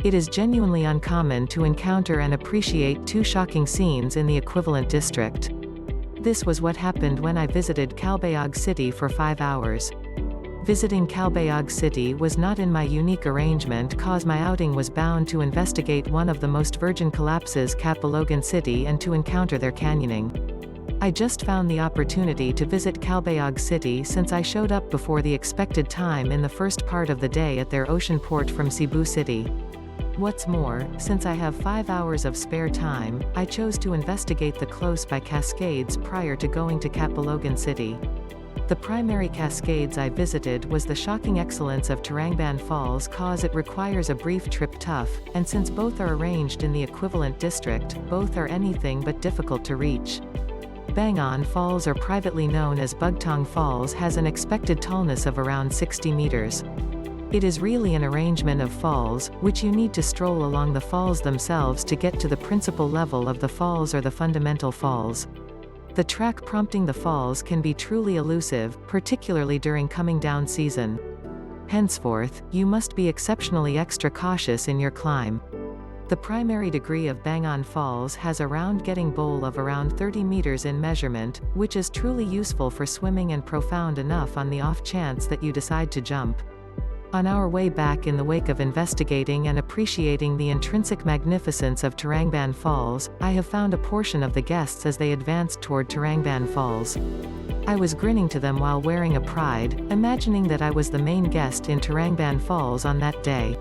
It is genuinely uncommon to encounter and appreciate two shocking scenes in the equivalent district. This was what happened when I visited Calbayog City for 5 hours. Visiting Calbayog City was not in my unique arrangement cause my outing was bound to investigate one of the most virgin collapses Catbalogan City and to encounter their canyoning. I just found the opportunity to visit Calbayog City since I showed up before the expected time in the first part of the day at their ocean port from Cebu City. What's more, since I have 5 hours of spare time, I chose to investigate the close-by cascades prior to going to Catbalogan City. The primary cascades I visited was the shocking excellence of Tarangban Falls cause it requires a brief trip tough, and since both are arranged in the equivalent district, both are anything but difficult to reach. Bangon Falls, or privately known as Bugtong Falls, has an expected tallness of around 60 meters. It is really an arrangement of falls, which you need to stroll along the falls themselves to get to the principal level of the falls or the fundamental falls. The track prompting the falls can be truly elusive, particularly during coming down season. Henceforth, you must be exceptionally extra cautious in your climb. The primary degree of Bangon Falls has a round getting bowl of around 30 meters in measurement, which is truly useful for swimming and profound enough on the off chance that you decide to jump. On our way back in the wake of investigating and appreciating the intrinsic magnificence of Tarangban Falls, I have found a portion of the guests as they advanced toward Tarangban Falls. I was grinning to them while wearing a pride, imagining that I was the main guest in Tarangban Falls on that day.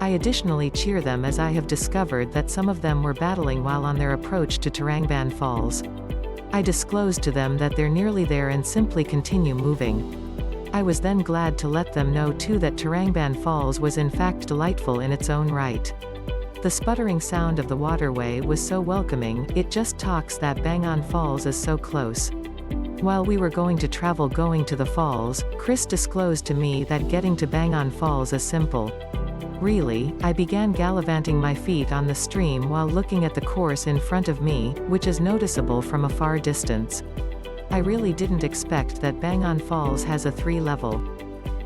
I additionally cheer them as I have discovered that some of them were battling while on their approach to Tarangban Falls. I disclosed to them that they're nearly there and simply continue moving. I was then glad to let them know too that Tarangban Falls was in fact delightful in its own right. The sputtering sound of the waterway was so welcoming, it just talks that Bangon Falls is so close. While we were going to travel going to the falls, Chris disclosed to me that getting to Bangon Falls is simple. Really, I began gallivanting my feet on the stream while looking at the course in front of me, which is noticeable from a far distance. I really didn't expect that Bangon Falls has a 3-level.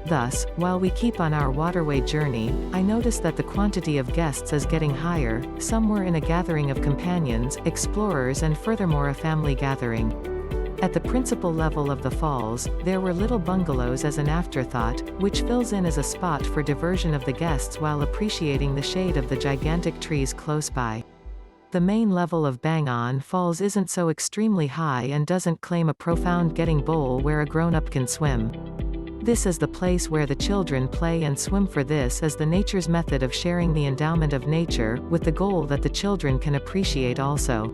Thus, while we keep on our waterway journey, I noticed that the quantity of guests is getting higher. Some were in a gathering of companions, explorers, and furthermore a family gathering. At the principal level of the falls, there were little bungalows as an afterthought, which fills in as a spot for diversion of the guests while appreciating the shade of the gigantic trees close by. The main level of Bangon Falls isn't so extremely high and doesn't claim a profound getting bowl where a grown-up can swim. This is the place where the children play and swim, for this is the nature's method of sharing the endowment of nature, with the goal that the children can appreciate also.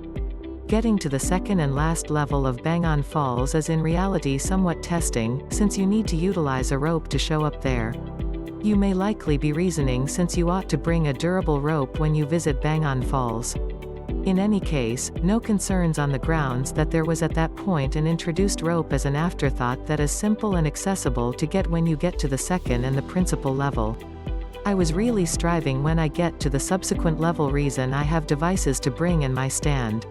Getting to the second and last level of Bangon Falls is in reality somewhat testing, since you need to utilize a rope to show up there. You may likely be reasoning since you ought to bring a durable rope when you visit Bangon Falls. In any case, no concerns on the grounds that there was at that point an introduced rope as an afterthought that is simple and accessible to get when you get to the second and the principal level. I was really striving when I get to the subsequent level reason I have devices to bring in my stand.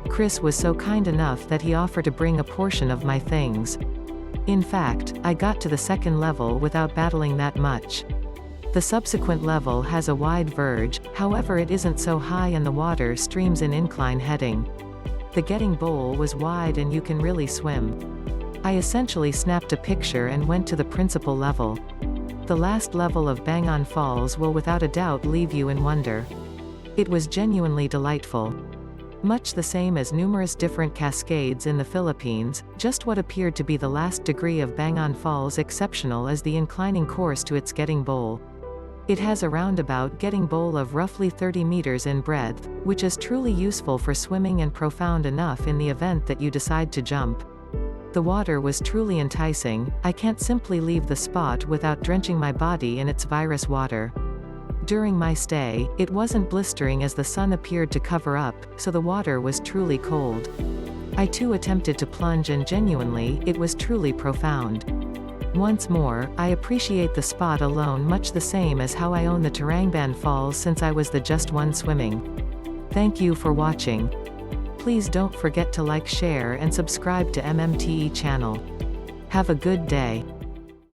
Chris was so kind enough that he offered to bring a portion of my things. In fact, I got to the second level without battling that much. The subsequent level has a wide verge, however it isn't so high and the water streams in incline heading. The getting bowl was wide and you can really swim. I essentially snapped a picture and went to the principal level. The last level of Bangon Falls will without a doubt leave you in wonder. It was genuinely delightful. Much the same as numerous different cascades in the Philippines, just what appeared to be the last degree of Bangon Falls exceptional is the inclining course to its getting bowl. It has a roundabout getting bowl of roughly 30 meters in breadth, which is truly useful for swimming and profound enough in the event that you decide to jump. The water was truly enticing. I can't simply leave the spot without drenching my body in its virus water. During my stay, it wasn't blistering as the sun appeared to cover up, so the water was truly cold. I too attempted to plunge and genuinely, it was truly profound. Once more, I appreciate the spot alone much the same as how I own the Tarangban Falls since I was the just one swimming. Thank you for watching. Please don't forget to like, share and subscribe to MMTE channel. Have a good day.